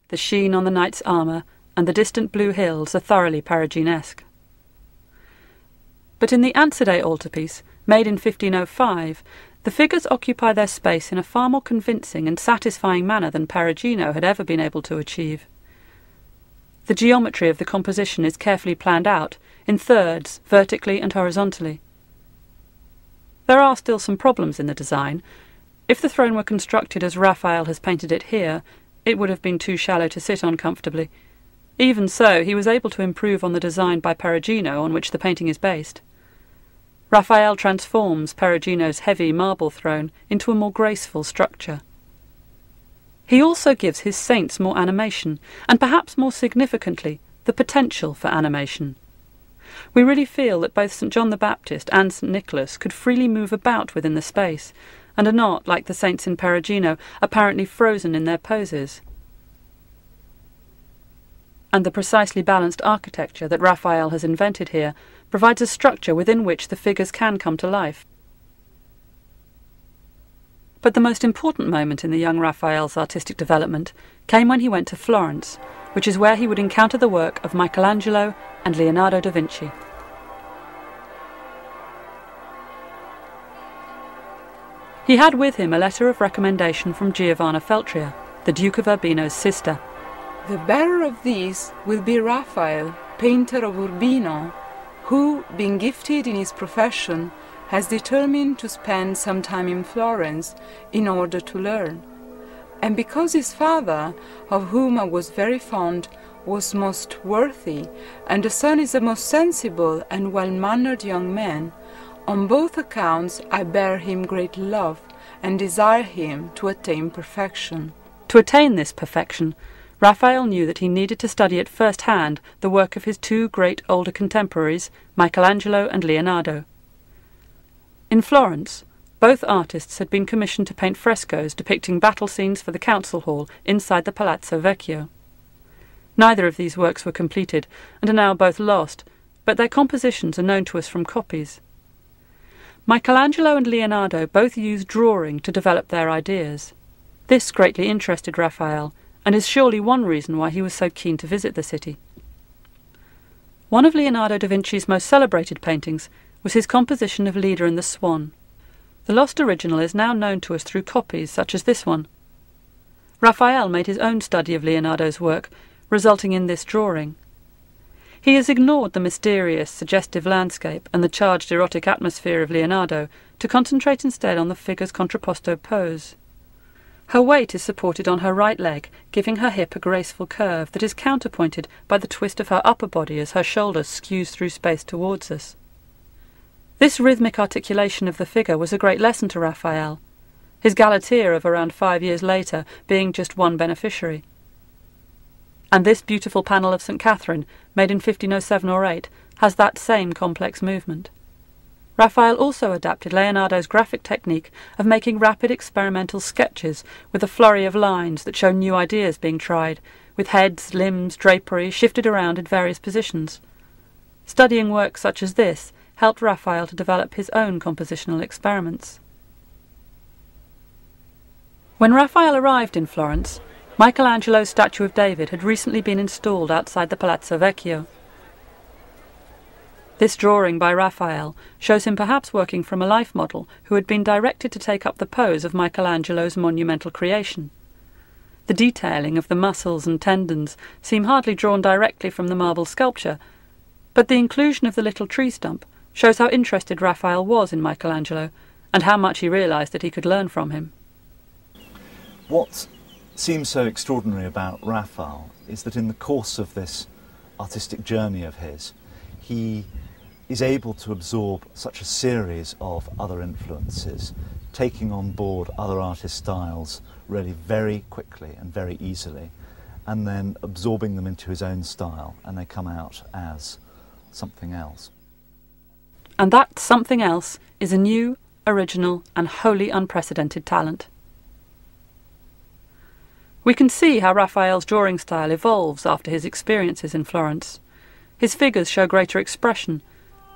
The sheen on the knight's armour and the distant blue hills are thoroughly Periginesque. But in the Ansidé altarpiece, made in 1505, the figures occupy their space in a far more convincing and satisfying manner than Perugino had ever been able to achieve. The geometry of the composition is carefully planned out, in thirds, vertically and horizontally. There are still some problems in the design. If the throne were constructed as Raphael has painted it here, it would have been too shallow to sit on comfortably. Even so, he was able to improve on the design by Perugino on which the painting is based. Raphael transforms Perugino's heavy marble throne into a more graceful structure. He also gives his saints more animation, and perhaps more significantly, the potential for animation. We really feel that both St. John the Baptist and St. Nicholas could freely move about within the space, and are not, like the saints in Perugino, apparently frozen in their poses. And the precisely balanced architecture that Raphael has invented here provides a structure within which the figures can come to life. But the most important moment in the young Raphael's artistic development came when he went to Florence, which is where he would encounter the work of Michelangelo and Leonardo da Vinci. He had with him a letter of recommendation from Giovanna Feltria, the Duke of Urbino's sister. The bearer of these will be Raphael, painter of Urbino, who, being gifted in his profession, has determined to spend some time in Florence in order to learn. And because his father, of whom I was very fond, was most worthy, and the son is a most sensible and well-mannered young man, on both accounts I bear him great love, and desire him to attain perfection. To attain this perfection, Raphael knew that he needed to study at first hand the work of his two great older contemporaries, Michelangelo and Leonardo. In Florence, both artists had been commissioned to paint frescoes depicting battle scenes for the council hall inside the Palazzo Vecchio. Neither of these works were completed, and are now both lost, but their compositions are known to us from copies. Michelangelo and Leonardo both used drawing to develop their ideas. This greatly interested Raphael, and is surely one reason why he was so keen to visit the city. One of Leonardo da Vinci's most celebrated paintings was his composition of Leda and the Swan. The lost original is now known to us through copies such as this one. Raphael made his own study of Leonardo's work, resulting in this drawing. He has ignored the mysterious, suggestive landscape and the charged erotic atmosphere of Leonardo to concentrate instead on the figure's contrapposto pose. Her weight is supported on her right leg, giving her hip a graceful curve that is counterpointed by the twist of her upper body as her shoulder skews through space towards us. This rhythmic articulation of the figure was a great lesson to Raphael, his Galatea of around 5 years later being just one beneficiary. And this beautiful panel of St. Catherine, made in 1507 or 8, has that same complex movement. Raphael also adapted Leonardo's graphic technique of making rapid experimental sketches with a flurry of lines that show new ideas being tried, with heads, limbs, drapery shifted around in various positions. Studying work such as this helped Raphael to develop his own compositional experiments. When Raphael arrived in Florence, Michelangelo's statue of David had recently been installed outside the Palazzo Vecchio. This drawing by Raphael shows him perhaps working from a life model who had been directed to take up the pose of Michelangelo's monumental creation. The detailing of the muscles and tendons seem hardly drawn directly from the marble sculpture, but the inclusion of the little tree stump shows how interested Raphael was in Michelangelo and how much he realised that he could learn from him. What seems so extraordinary about Raphael is that in the course of this artistic journey of his, he is able to absorb such a series of other influences, taking on board other artist styles really very quickly and very easily, and then absorbing them into his own style, and they come out as something else. And that something else is a new, original and wholly unprecedented talent. We can see how Raphael's drawing style evolves after his experiences in Florence. His figures show greater expression,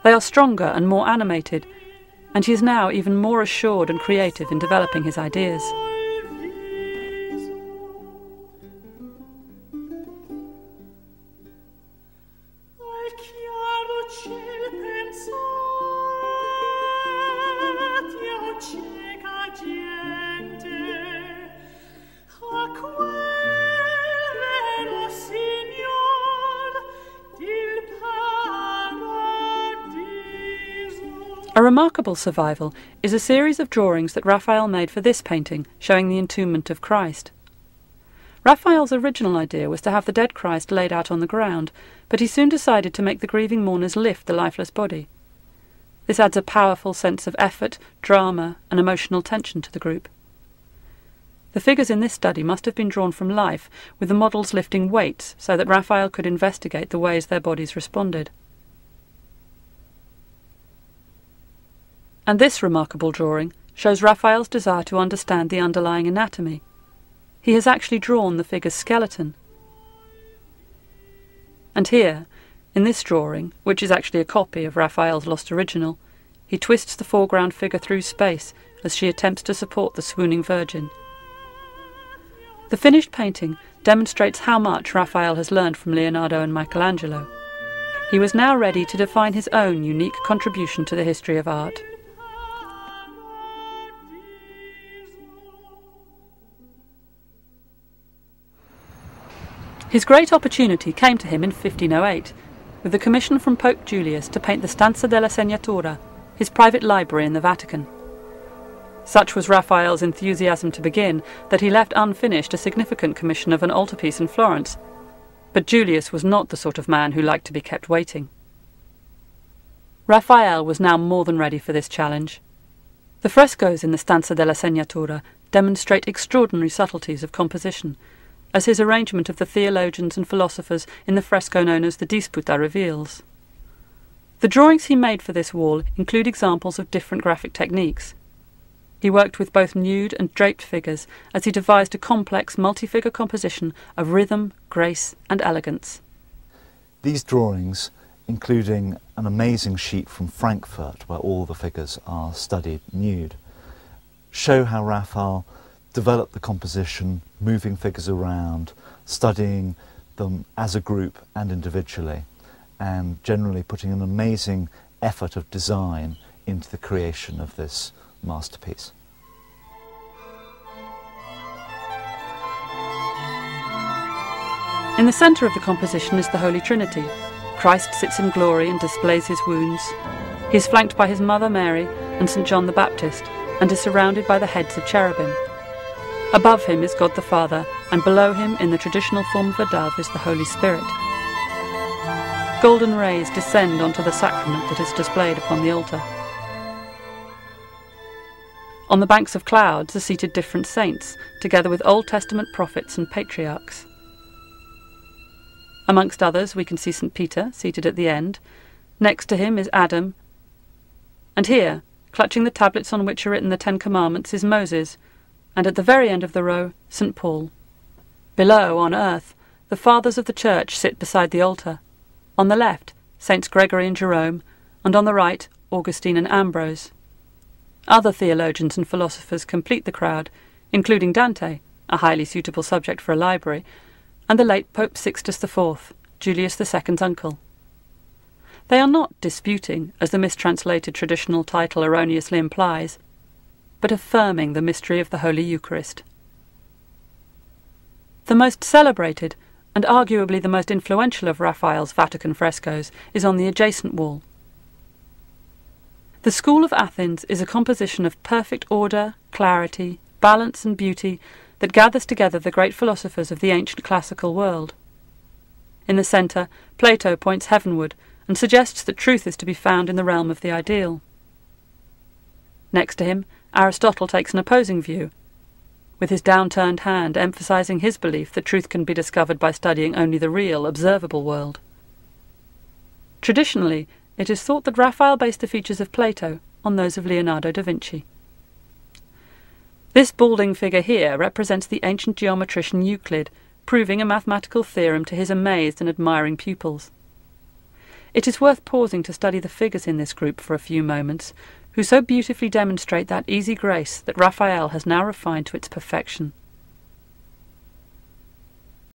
they are stronger and more animated, and he is now even more assured and creative in developing his ideas. A remarkable survival is a series of drawings that Raphael made for this painting, showing the entombment of Christ. Raphael's original idea was to have the dead Christ laid out on the ground, but he soon decided to make the grieving mourners lift the lifeless body. This adds a powerful sense of effort, drama, and emotional tension to the group. The figures in this study must have been drawn from life, with the models lifting weights so that Raphael could investigate the ways their bodies responded. And this remarkable drawing shows Raphael's desire to understand the underlying anatomy. He has actually drawn the figure's skeleton. And here, in this drawing, which is actually a copy of Raphael's lost original, he twists the foreground figure through space as she attempts to support the swooning Virgin. The finished painting demonstrates how much Raphael has learned from Leonardo and Michelangelo. He was now ready to define his own unique contribution to the history of art. His great opportunity came to him in 1508, with the commission from Pope Julius to paint the Stanza della Segnatura, his private library in the Vatican. Such was Raphael's enthusiasm to begin that he left unfinished a significant commission of an altarpiece in Florence. But Julius was not the sort of man who liked to be kept waiting. Raphael was now more than ready for this challenge. The frescoes in the Stanza della Segnatura demonstrate extraordinary subtleties of composition, as his arrangement of the theologians and philosophers in the fresco known as the Disputa reveals. The drawings he made for this wall include examples of different graphic techniques. He worked with both nude and draped figures as he devised a complex multi-figure composition of rhythm, grace and elegance. These drawings, including an amazing sheet from Frankfurt where all the figures are studied nude, show how Raphael developed the composition, moving figures around, studying them as a group and individually, and generally putting an amazing effort of design into the creation of this masterpiece. In the centre of the composition is the Holy Trinity. Christ sits in glory and displays his wounds. He is flanked by his mother Mary and St. John the Baptist, and is surrounded by the heads of cherubim. Above him is God the Father, and below him, in the traditional form of a dove, is the Holy Spirit. Golden rays descend onto the sacrament that is displayed upon the altar. On the banks of clouds are seated different saints, together with Old Testament prophets and patriarchs. Amongst others we can see St. Peter, seated at the end. Next to him is Adam. And here, clutching the tablets on which are written the Ten Commandments, is Moses, and at the very end of the row, St. Paul. Below, on earth, the fathers of the Church sit beside the altar. On the left, Saints Gregory and Jerome, and on the right, Augustine and Ambrose. Other theologians and philosophers complete the crowd, including Dante, a highly suitable subject for a library, and the late Pope Sixtus IV, Julius II's uncle. They are not disputing, as the mistranslated traditional title erroneously implies, but affirming the mystery of the Holy Eucharist. The most celebrated, and arguably the most influential of Raphael's Vatican frescoes, is on the adjacent wall. The School of Athens is a composition of perfect order, clarity, balance and beauty that gathers together the great philosophers of the ancient classical world. In the centre, Plato points heavenward and suggests that truth is to be found in the realm of the ideal. Next to him, Aristotle takes an opposing view, with his downturned hand emphasizing his belief that truth can be discovered by studying only the real, observable world. Traditionally, it is thought that Raphael based the features of Plato on those of Leonardo da Vinci. This balding figure here represents the ancient geometrician Euclid, proving a mathematical theorem to his amazed and admiring pupils. It is worth pausing to study the figures in this group for a few moments, who so beautifully demonstrate that easy grace that Raphael has now refined to its perfection.